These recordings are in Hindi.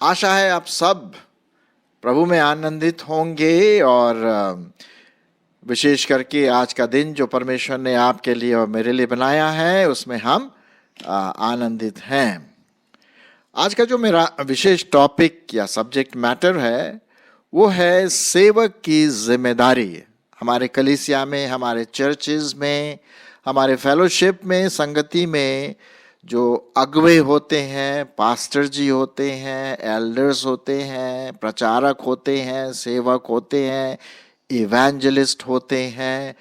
आशा है आप सब प्रभु में आनंदित होंगे और विशेष करके आज का दिन जो परमेश्वर ने आपके लिए और मेरे लिए बनाया है उसमें हम आनंदित हैं। आज का जो मेरा विशेष टॉपिक या सब्जेक्ट मैटर है वो है सेवक की जिम्मेदारी। हमारे कलीसिया में, हमारे चर्चेज में, हमारे फेलोशिप में, संगति में जो अगुवे होते हैं, पास्टर जी होते हैं, एल्डर्स होते हैं, प्रचारक होते हैं, सेवक होते हैं, इवेंजलिस्ट होते हैं,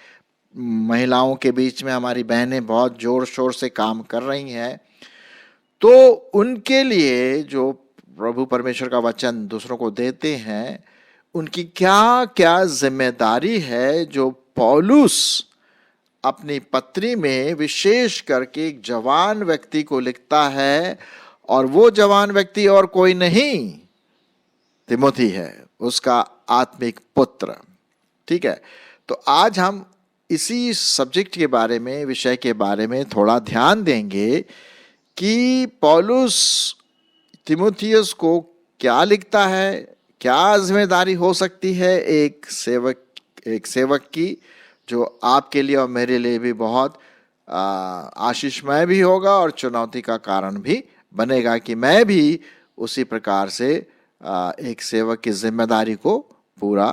महिलाओं के बीच में हमारी बहनें बहुत जोर शोर से काम कर रही हैं, तो उनके लिए जो प्रभु परमेश्वर का वचन दूसरों को देते हैं उनकी क्या क्या जिम्मेदारी है, जो पौलुस अपनी पत्री में विशेष करके एक जवान व्यक्ति को लिखता है, और वो जवान व्यक्ति और कोई नहीं तिमोथी है, उसका आत्मिक पुत्र। ठीक है, तो आज हम इसी सब्जेक्ट के बारे में, विषय के बारे में थोड़ा ध्यान देंगे कि पौलुस तिमोथियस को क्या लिखता है, क्या जिम्मेदारी हो सकती है एक सेवक की, जो आपके लिए और मेरे लिए भी बहुत आशीषमय भी होगा और चुनौती का कारण भी बनेगा कि मैं भी उसी प्रकार से एक सेवक की जिम्मेदारी को पूरा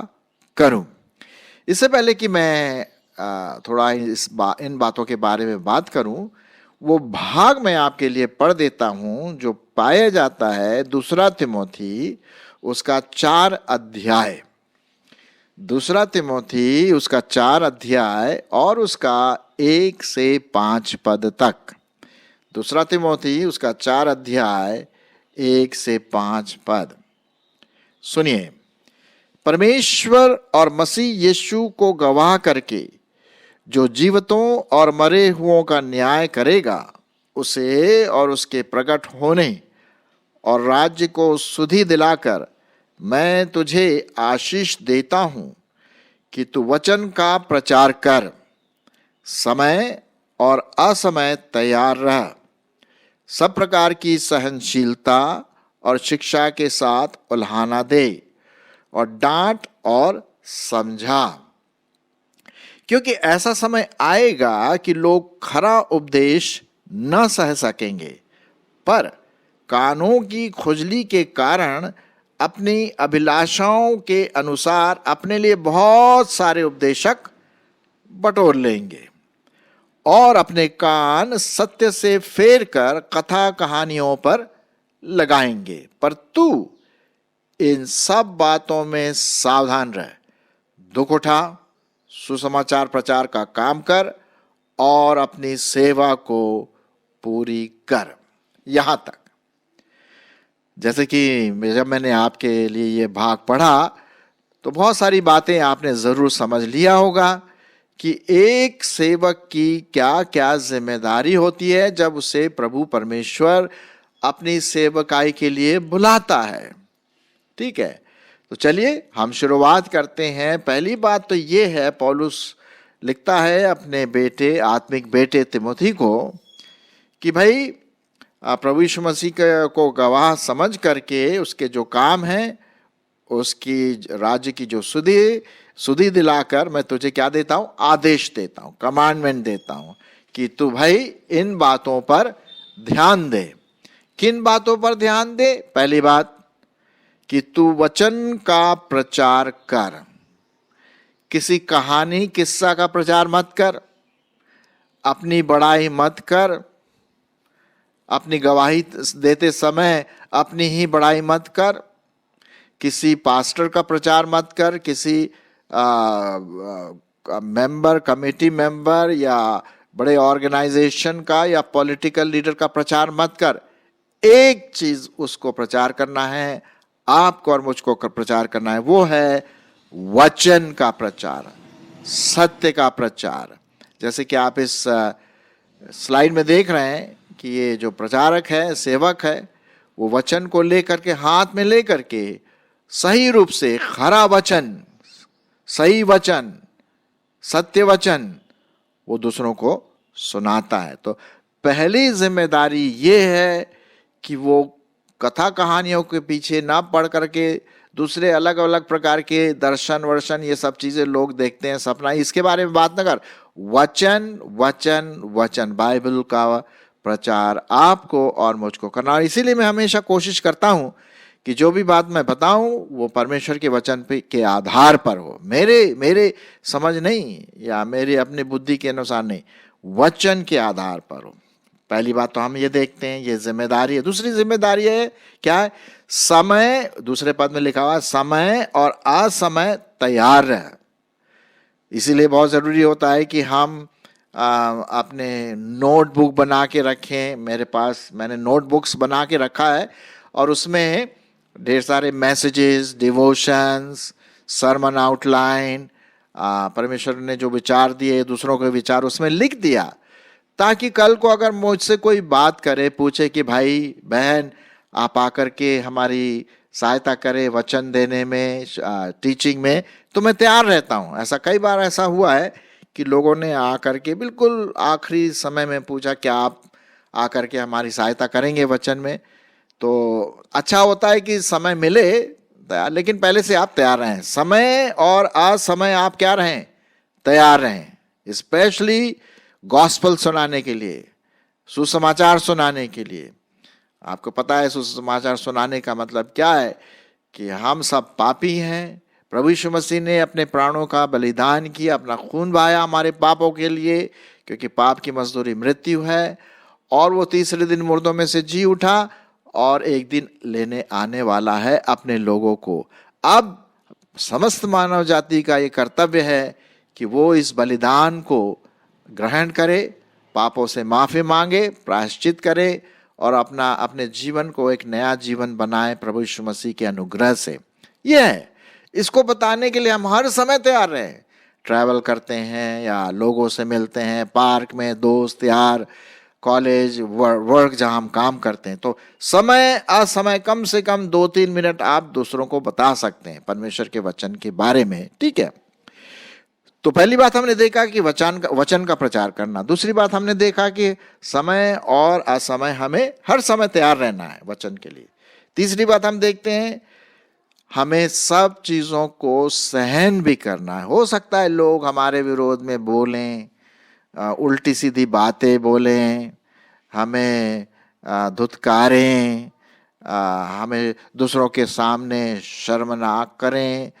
करूं। इससे पहले कि मैं थोड़ा इन बातों के बारे में बात करूं, वो भाग मैं आपके लिए पढ़ देता हूं जो पाया जाता है दूसरा तिमोथी उसका 4 अध्याय, दूसरा तिमोथी उसका 4 अध्याय और उसका 1 से 5 पद तक। दूसरा तिमोथी उसका 4 अध्याय 1 से 5 पद सुनिए। परमेश्वर और मसीह यीशु को गवाह करके जो जीवितों और मरे हुओं का न्याय करेगा, उसे और उसके प्रकट होने और राज्य को सुधि दिलाकर मैं तुझे आशीष देता हूं कि तू वचन का प्रचार कर, समय और असमय तैयार रह, सब प्रकार की सहनशीलता और शिक्षा के साथ उल्हाना दे और डांट और समझा, क्योंकि ऐसा समय आएगा कि लोग खरा उपदेश न सह सकेंगे, पर कानों की खुजली के कारण अपनी अभिलाषाओं के अनुसार अपने लिए बहुत सारे उपदेशक बटोर लेंगे और अपने कान सत्य से फेर कर कथा कहानियों पर लगाएंगे। पर तू इन सब बातों में सावधान रह, दुख उठा, सुसमाचार प्रचार का काम कर और अपनी सेवा को पूरी कर। यहां तक जैसे कि जब मैंने आपके लिए ये भाग पढ़ा तो बहुत सारी बातें आपने जरूर समझ लिया होगा कि एक सेवक की क्या क्या जिम्मेदारी होती है जब उसे प्रभु परमेश्वर अपनी सेवकाई के लिए बुलाता है। ठीक है, तो चलिए हम शुरुआत करते हैं। पहली बात तो ये है, पौलुस लिखता है अपने बेटे, आत्मिक बेटे तिमोथी को कि भाई प्रभु यीशु मसीह को गवाह समझ करके उसके जो काम है, उसकी राज्य की जो सुधि दिलाकर मैं तुझे क्या देता हूं, आदेश देता हूं, कमांडमेंट देता हूं कि तू भाई इन बातों पर ध्यान दे। किन बातों पर ध्यान दे? पहली बात कि तू वचन का प्रचार कर, किसी कहानी किस्सा का प्रचार मत कर, अपनी बड़ाई मत कर, अपनी गवाही देते समय अपनी ही बड़ाई मत कर, किसी पास्टर का प्रचार मत कर, किसी मेंबर, कमेटी मेंबर या बड़े ऑर्गेनाइजेशन का या पॉलिटिकल लीडर का प्रचार मत कर। एक चीज उसको प्रचार करना है, आपको और मुझको प्रचार करना है, वो है वचन का प्रचार, सत्य का प्रचार। जैसे कि आप इस स्लाइड में देख रहे हैं कि ये जो प्रचारक है, सेवक है, वो वचन को लेकर के, हाथ में लेकर के सही रूप से खरा वचन, सही वचन, सत्य वचन वो दूसरों को सुनाता है। तो पहली जिम्मेदारी ये है कि वो कथा कहानियों के पीछे ना पढ़ करके दूसरे अलग अलग प्रकार के दर्शन वर्शन ये सब चीजें लोग देखते हैं, सपना, इसके बारे में बात न कर। वचन वचन वचन, बाइबल का प्रचार आपको और मुझको करना। और इसीलिए मैं हमेशा कोशिश करता हूं कि जो भी बात मैं बताऊं वो परमेश्वर के वचन पे के आधार पर हो, मेरे समझ नहीं या मेरे अपने बुद्धि के अनुसार नहीं, वचन के आधार पर हो। पहली बात तो हम ये देखते हैं, ये जिम्मेदारी है। दूसरी जिम्मेदारी है क्या है? समय, दूसरे पद में लिखा हुआ है समय और असमय तैयार रहे। इसीलिए बहुत जरूरी होता है कि हम अपने नोटबुक बना के रखें। मेरे पास, मैंने नोटबुक्स बना के रखा है और उसमें ढेर सारे मैसेजेस, डिवोशंस, सरमन आउटलाइन, परमेश्वर ने जो विचार दिए, दूसरों के विचार उसमें लिख दिया, ताकि कल को अगर मुझसे कोई बात करे, पूछे कि भाई बहन आप आकर के हमारी सहायता करें वचन देने में, टीचिंग में, तो मैं तैयार रहता हूँ। ऐसा कई बार ऐसा हुआ है कि लोगों ने आकर के बिल्कुल आखिरी समय में पूछा क्या आप आकर के हमारी सहायता करेंगे वचन में। तो अच्छा होता है कि समय मिले तैयार, लेकिन पहले से आप तैयार रहें। समय और असमय आप क्या रहें? तैयार रहें। स्पेशली गॉस्पल सुनाने के लिए, सुसमाचार सुनाने के लिए। आपको पता है सुसमाचार सुनाने का मतलब क्या है? कि हम सब पापी हैं, प्रभु यीशु मसीह ने अपने प्राणों का बलिदान किया, अपना खून बहाया हमारे पापों के लिए, क्योंकि पाप की मजदूरी मृत्यु है, और वो तीसरे दिन मुर्दों में से जी उठा और एक दिन लेने आने वाला है अपने लोगों को। अब समस्त मानव जाति का ये कर्तव्य है कि वो इस बलिदान को ग्रहण करे, पापों से माफी मांगे, प्रायश्चित करे और अपने जीवन को एक नया जीवन बनाए प्रभु यीशु मसीह के अनुग्रह से। यह है, इसको बताने के लिए हम हर समय तैयार रहें। ट्रैवल करते हैं या लोगों से मिलते हैं, पार्क में, दोस्त यार, कॉलेज, वर्क जहां हम काम करते हैं, तो समय असमय कम से कम 2-3 मिनट आप दूसरों को बता सकते हैं परमेश्वर के वचन के बारे में। ठीक है, तो पहली बात हमने देखा कि वचन का प्रचार करना। दूसरी बात हमने देखा कि समय और असमय हमें हर समय तैयार रहना है वचन के लिए। तीसरी बात हम देखते हैं हमें सब चीजों को सहन भी करना है। हो सकता है लोग हमारे विरोध में बोलें, उल्टी सीधी बातें बोलें, हमें धुतकारें, हमें दूसरों के सामने शर्मनाक करें,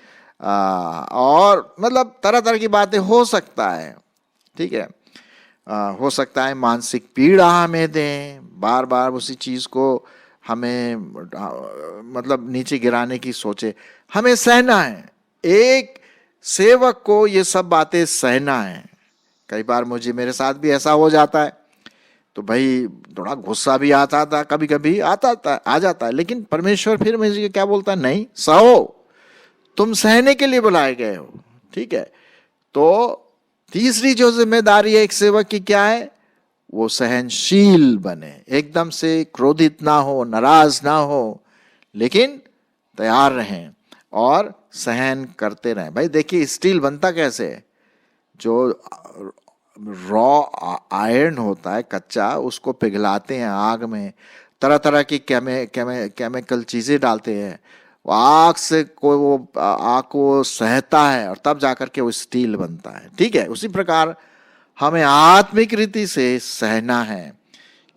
और मतलब तरह तरह की बातें हो सकता है। ठीक है, हो सकता है मानसिक पीड़ा हमें दें, बार बार उसी चीज को हमें मतलब नीचे गिराने की सोचे। हमें सहना है, एक सेवक को ये सब बातें सहना है। कई बार मेरे साथ भी ऐसा हो जाता है, तो भाई थोड़ा गुस्सा भी आता था, कभी कभी आ जाता है, लेकिन परमेश्वर फिर मुझे क्या बोलता है? नहीं, सहो, तुम सहने के लिए बुलाए गए हो। ठीक है, तो तीसरी जो जिम्मेदारी है एक सेवक की क्या है? वो सहनशील बने, एकदम से क्रोधित ना हो, नाराज ना हो, लेकिन तैयार रहें और सहन करते रहें। भाई देखिए, स्टील बनता कैसे है? जो रॉ आयरन होता है कच्चा, उसको पिघलाते हैं आग में, तरह तरह की केमिकल चीजें डालते हैं, वो आग से वो आग को सहता है और तब जाकर के वो स्टील बनता है। ठीक है, उसी प्रकार हमें आत्मिक रीति से सहना है,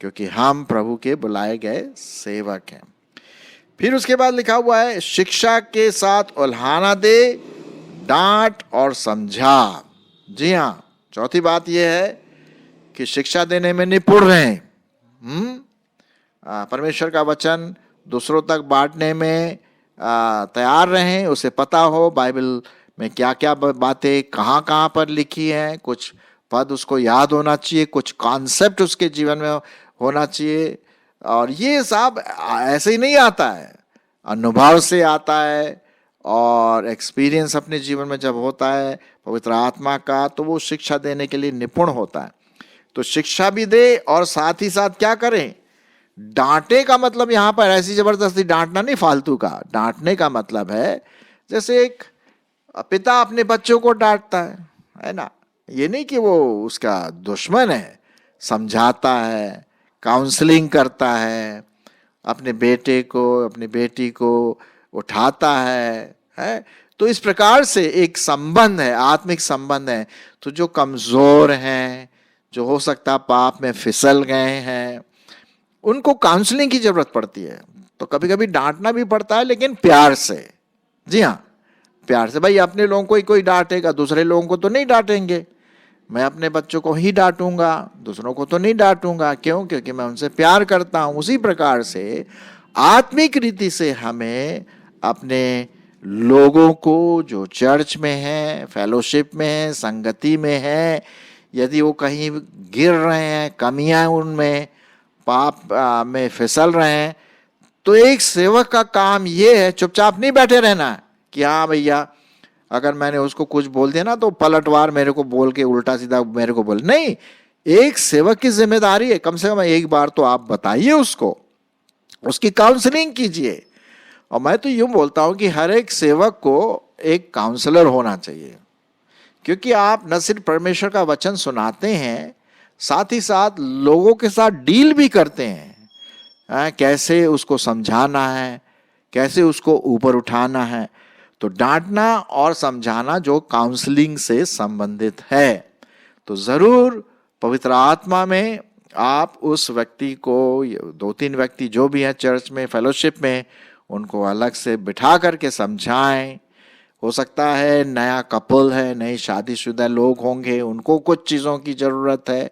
क्योंकि हम प्रभु के बुलाए गए सेवक हैं। फिर उसके बाद लिखा हुआ है शिक्षा के साथ उल्हाना दे, डांट और समझा। जी हाँ, चौथी बात यह है कि शिक्षा देने में निपुण रहें। परमेश्वर का वचन दूसरों तक बांटने में तैयार रहें, उसे पता हो बाइबल में क्या क्या बातें कहाँ कहाँ पर लिखी हैं, कुछ पद उसको याद होना चाहिए, कुछ कॉन्सेप्ट उसके जीवन में होना चाहिए। और ये सब ऐसे ही नहीं आता है, अनुभव से आता है, और एक्सपीरियंस अपने जीवन में जब होता है पवित्र आत्मा का, तो वो शिक्षा देने के लिए निपुण होता है। तो शिक्षा भी दे और साथ ही साथ क्या करें? डांटे का मतलब यहां पर ऐसी जबरदस्ती डांटना नहीं, फालतू का। डांटने का मतलब है जैसे एक पिता अपने बच्चों को डांटता है ना, ये नहीं कि वो उसका दुश्मन है, समझाता है, काउंसलिंग करता है, अपने बेटे को, अपनी बेटी को उठाता है। तो इस प्रकार से एक संबंध है, आत्मिक संबंध है। तो जो कमजोर हैं, जो हो सकता पाप में फिसल गए हैं, उनको काउंसलिंग की जरूरत पड़ती है। तो कभी कभी डांटना भी पड़ता है, लेकिन प्यार से। जी हाँ, प्यार से। भाई अपने लोगों को ही कोई डांटेगा, दूसरे लोगों को तो नहीं डांटेंगे। मैं अपने बच्चों को ही डांटूंगा, दूसरों को तो नहीं डांटूंगा। क्यों? क्योंकि मैं उनसे प्यार करता हूं। उसी प्रकार से आत्मिक रीति से हमें अपने लोगों को जो चर्च में है, फेलोशिप में है, संगति में है, यदि वो कहीं गिर रहे हैं, कमियां उनमें, पाप में फिसल रहे हैं, तो एक सेवक का काम ये है चुपचाप नहीं बैठे रहना है कि हाँ भैया अगर मैंने उसको कुछ बोल दिया ना तो पलटवार मेरे को बोल के उल्टा सीधा मेरे को बोल। नहीं, एक सेवक की जिम्मेदारी है कम से कम एक बार तो आप बताइए उसको, उसकी काउंसलिंग कीजिए। और मैं तो यूं बोलता हूं कि हर एक सेवक को एक काउंसलर होना चाहिए, क्योंकि आप न सिर्फ परमेश्वर का वचन सुनाते हैं, साथ ही साथ लोगों के साथ डील भी करते हैं। कैसे उसको समझाना है, कैसे उसको ऊपर उठाना है। तो डांटना और समझाना जो काउंसलिंग से संबंधित है। तो जरूर पवित्र आत्मा में आप उस व्यक्ति को, 2-3 व्यक्ति जो भी हैं चर्च में, फेलोशिप में, उनको अलग से बिठा करके समझाएं। हो सकता है नया कपल है, नए शादीशुदा लोग होंगे, उनको कुछ चीजों की जरूरत है।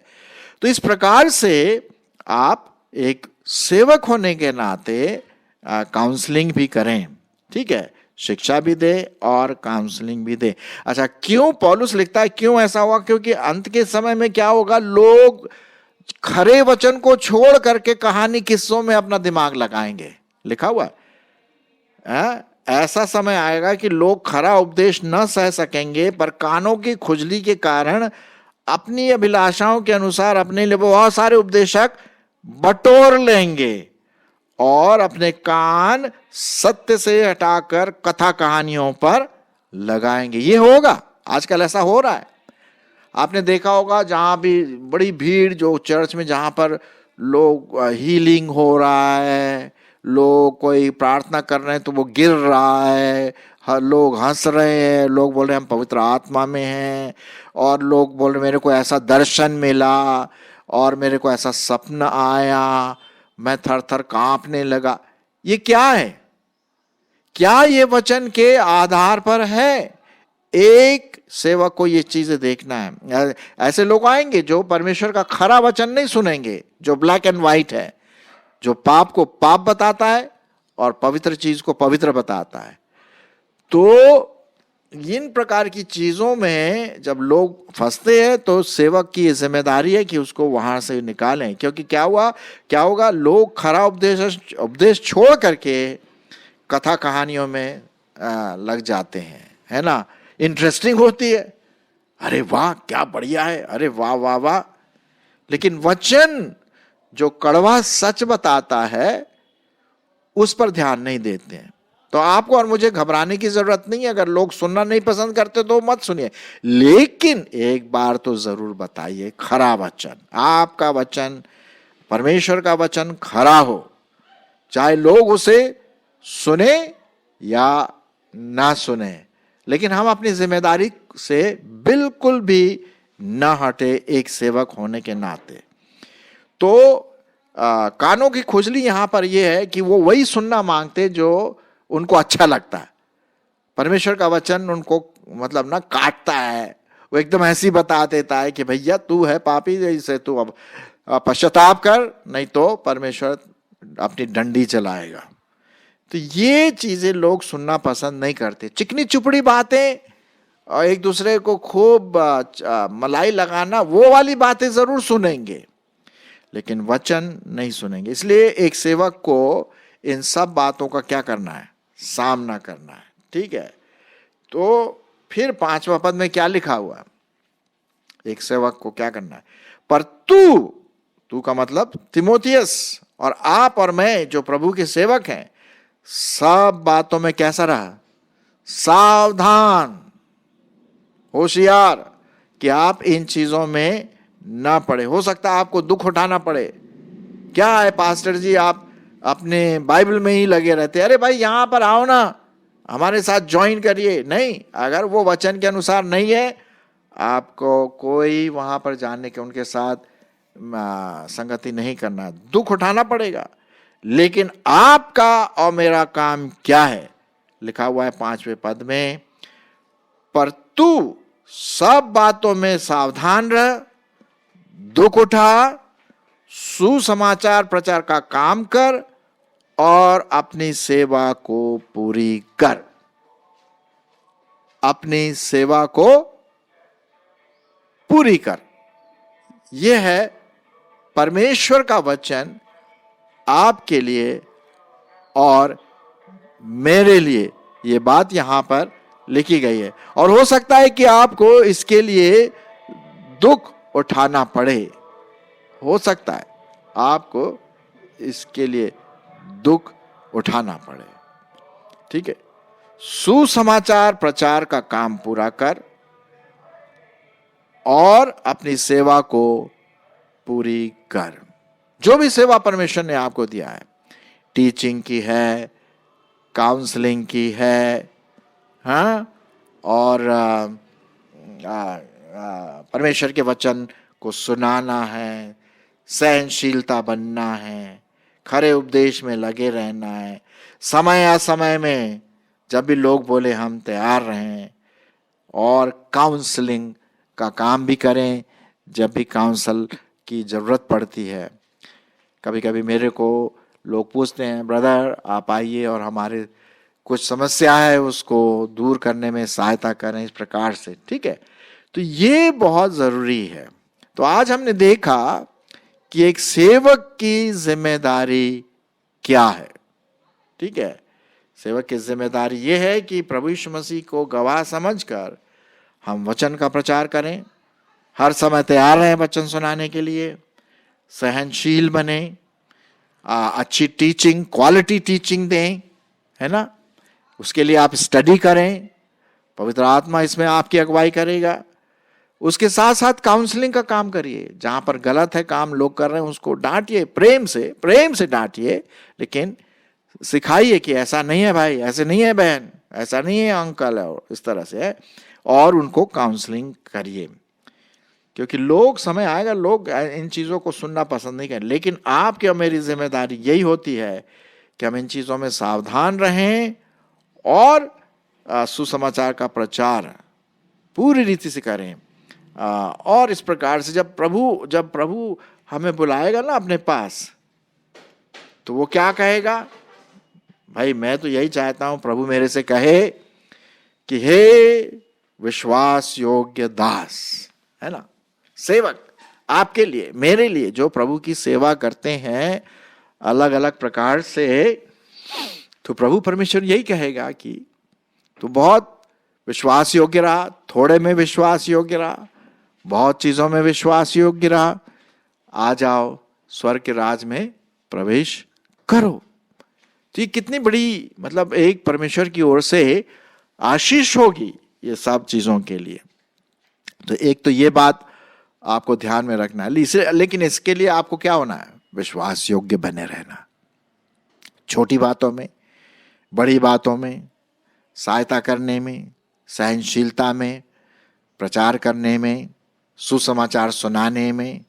तो इस प्रकार से आप एक सेवक होने के नाते काउंसलिंग भी करें, ठीक है, शिक्षा भी दे और काउंसलिंग भी दे। अच्छा, क्यों पौलुस लिखता है, क्यों ऐसा हुआ? क्योंकि अंत के समय में क्या होगा, लोग खरे वचन को छोड़ करके कहानी किस्सों में अपना दिमाग लगाएंगे। लिखा हुआ है, ऐसा समय आएगा कि लोग खरा उपदेश न सह सकेंगे, पर कानों की खुजली के कारण अपनी अभिलाषाओं के अनुसार अपने लिए बहुत सारे उपदेशक बटोर लेंगे और अपने कान सत्य से हटाकर कथा कहानियों पर लगाएंगे। ये होगा, आजकल ऐसा हो रहा है। आपने देखा होगा जहां भी बड़ी भीड़, जो चर्च में जहां पर लोग हीलिंग हो रहा है, लोग कोई प्रार्थना कर रहे हैं तो वो गिर रहा है, लोग हंस रहे हैं, लोग बोल रहे हैं हम पवित्र आत्मा में हैं, और लोग बोल रहे मेरे को ऐसा दर्शन मिला और मेरे को ऐसा सपना आया, मैं थर थर कांपने लगा। ये क्या है? क्या ये वचन के आधार पर है? एक सेवक को ये चीजें देखना है। ऐसे लोग आएंगे जो परमेश्वर का खरा वचन नहीं सुनेंगे, जो ब्लैक एंड व्हाइट है, जो पाप को पाप बताता है और पवित्र चीज को पवित्र बताता है। तो इन प्रकार की चीजों में जब लोग फंसते हैं तो सेवक की जिम्मेदारी है कि उसको वहां से निकालें। क्योंकि क्या होगा, लोग खरा उपदेश छोड़ करके कथा कहानियों में लग जाते हैं, है ना। इंटरेस्टिंग होती है, अरे वाह क्या बढ़िया है, अरे वाह वाह वाह, लेकिन वचन जो कड़वा सच बताता है उस पर ध्यान नहीं देते हैं। तो आपको और मुझे घबराने की जरूरत नहीं है। अगर लोग सुनना नहीं पसंद करते तो मत सुनिए, लेकिन एक बार तो जरूर बताइए खरा वचन, आपका वचन, परमेश्वर का वचन खरा हो, चाहे लोग उसे सुने या ना सुने। लेकिन हम अपनी जिम्मेदारी से बिल्कुल भी न हटे एक सेवक होने के नाते। तो कानों की खुजली यहां पर यह है कि वो वही सुनना मांगते जो उनको अच्छा लगता है। परमेश्वर का वचन उनको मतलब ना काटता है, वो एकदम ऐसी बता देता है कि भैया तू है पापी, जैसे तू अब पश्चाताप कर, नहीं तो परमेश्वर अपनी डंडी चलाएगा। तो ये चीजें लोग सुनना पसंद नहीं करते। चिकनी चुपड़ी बातें और एक दूसरे को खूब मलाई लगाना, वो वाली बातें जरूर सुनेंगे, लेकिन वचन नहीं सुनेंगे। इसलिए एक सेवक को इन सब बातों का क्या करना है, सामना करना है, ठीक है। तो फिर 5वां पद में क्या लिखा हुआ है, एक सेवक को क्या करना है। पर तू का मतलब तिमोथियस और आप और मैं जो प्रभु के सेवक हैं, सब बातों में कैसा रहा, सावधान, होशियार, कि आप इन चीजों में ना पड़े। हो सकता है आपको दुख उठाना पड़े। क्या है पास्टर जी, आप अपने बाइबल में ही लगे रहते, अरे भाई यहाँ पर आओ ना, हमारे साथ ज्वाइन करिए। नहीं, अगर वो वचन के अनुसार नहीं है, आपको कोई वहां पर जाने के उनके साथ संगति नहीं करना, दुख उठाना पड़ेगा। लेकिन आपका और मेरा काम क्या है? लिखा हुआ है 5वें पद में, पर तू सब बातों में सावधान रह, दुख उठा, सुसमाचार प्रचार का काम कर और अपनी सेवा को पूरी कर। अपनी सेवा को पूरी कर, यह है परमेश्वर का वचन आपके लिए और मेरे लिए। यह बात यहां पर लिखी गई है, और हो सकता है कि आपको इसके लिए दुख उठाना पड़े, हो सकता है आपको इसके लिए दुख उठाना पड़े, ठीक है। सुसमाचार प्रचार का काम पूरा कर और अपनी सेवा को पूरी कर। जो भी सेवा परमेश्वर ने आपको दिया है, टीचिंग की है, काउंसलिंग की है, हाँ, और परमेश्वर के वचन को सुनाना है, सहनशीलता बनना है, खरे उपदेश में लगे रहना है, समय असमय में जब भी लोग बोले हम तैयार रहें, और काउंसलिंग का काम भी करें जब भी काउंसल की जरूरत पड़ती है। कभी कभी मेरे को लोग पूछते हैं, ब्रदर आप आइए और हमारे कुछ समस्या है उसको दूर करने में सहायता करें, इस प्रकार से, ठीक है। तो ये बहुत जरूरी है। तो आज हमने देखा कि एक सेवक की जिम्मेदारी क्या है, ठीक है। सेवक की जिम्मेदारी यह है कि प्रभु यीशु मसीह को गवाह समझकर हम वचन का प्रचार करें, हर समय तैयार रहें वचन सुनाने के लिए, सहनशील बने, अच्छी टीचिंग, क्वालिटी टीचिंग दें, है ना। उसके लिए आप स्टडी करें, पवित्र आत्मा इसमें आपकी अगुवाई करेगा। उसके साथ साथ काउंसलिंग का काम करिए, जहां पर गलत है काम लोग कर रहे हैं उसको डांटिए, प्रेम से डांटिए, लेकिन सिखाइए कि ऐसा नहीं है भाई, ऐसे नहीं है बहन, ऐसा नहीं है अंकल, और इस तरह से है, और उनको काउंसलिंग करिए। क्योंकि लोग, समय आएगा लोग इन चीज़ों को सुनना पसंद नहीं करें, लेकिन आपकी और मेरी जिम्मेदारी यही होती है कि हम इन चीज़ों में सावधान रहें और सुसमाचार का प्रचार पूरी रीति से करें। और इस प्रकार से जब प्रभु हमें बुलाएगा ना अपने पास, तो वो क्या कहेगा? भाई मैं तो यही चाहता हूं प्रभु मेरे से कहे कि हे विश्वास योग्य दास, है ना, सेवक, आपके लिए, मेरे लिए, जो प्रभु की सेवा करते हैं अलग अलग प्रकार से, तो प्रभु परमेश्वर यही कहेगा कि तू बहुत विश्वास योग्य रहा, थोड़े में विश्वास योग्य रहा, बहुत चीजों में विश्वास योग्य रहा, आ जाओ स्वर्ग के राज में प्रवेश करो। तो ये कितनी बड़ी, मतलब एक परमेश्वर की ओर से आशीष होगी ये सब चीजों के लिए। तो एक तो ये बात आपको ध्यान में रखना है, लेकिन इसके लिए आपको क्या होना है? विश्वास योग्य बने रहना, छोटी बातों में, बड़ी बातों में, सहायता करने में, सहनशीलता में, प्रचार करने में, सुसमाचार सुनाने में।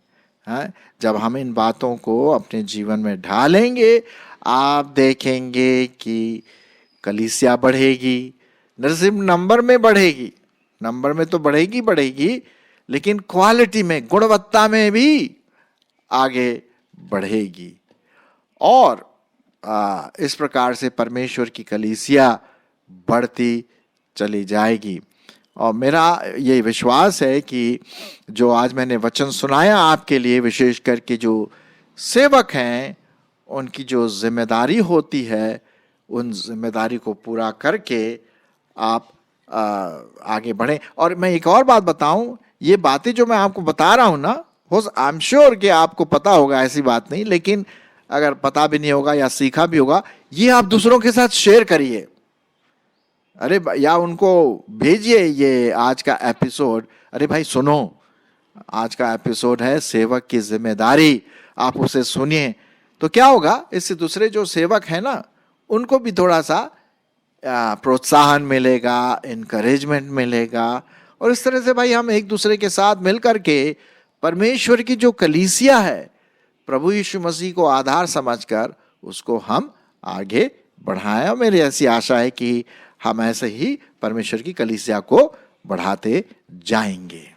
हाँ, जब हम इन बातों को अपने जीवन में ढालेंगे, आप देखेंगे कि कलीसिया बढ़ेगी, न सिर्फ नंबर में बढ़ेगी, नंबर में तो बढ़ेगी, लेकिन क्वालिटी में, गुणवत्ता में भी आगे बढ़ेगी। और इस प्रकार से परमेश्वर की कलीसिया बढ़ती चली जाएगी। और मेरा ये विश्वास है कि जो आज मैंने वचन सुनाया आपके लिए, विशेष करके जो सेवक हैं, उनकी जो जिम्मेदारी होती है, उन जिम्मेदारी को पूरा करके आप आगे बढ़ें। और मैं एक और बात बताऊं, ये बातें जो मैं आपको बता रहा हूं ना, आई एम श्योर कि आपको पता होगा, ऐसी बात नहीं, लेकिन अगर पता भी नहीं होगा या सीखा भी होगा, ये आप दूसरों के साथ शेयर करिए। अरे या उनको भेजिए ये आज का एपिसोड, अरे भाई सुनो, आज का एपिसोड है सेवक की जिम्मेदारी, आप उसे सुनिए। तो क्या होगा, इससे दूसरे जो सेवक हैं ना, उनको भी थोड़ा सा प्रोत्साहन मिलेगा, इनकरेजमेंट मिलेगा। और इस तरह से भाई हम एक दूसरे के साथ मिलकर के परमेश्वर की जो कलीसिया है, प्रभु यीशु मसीह को आधार समझकर उसको हम आगे बढ़ाएं। और मेरी ऐसी आशा है कि हम ऐसे ही परमेश्वर की कलीसिया को बढ़ाते जाएंगे।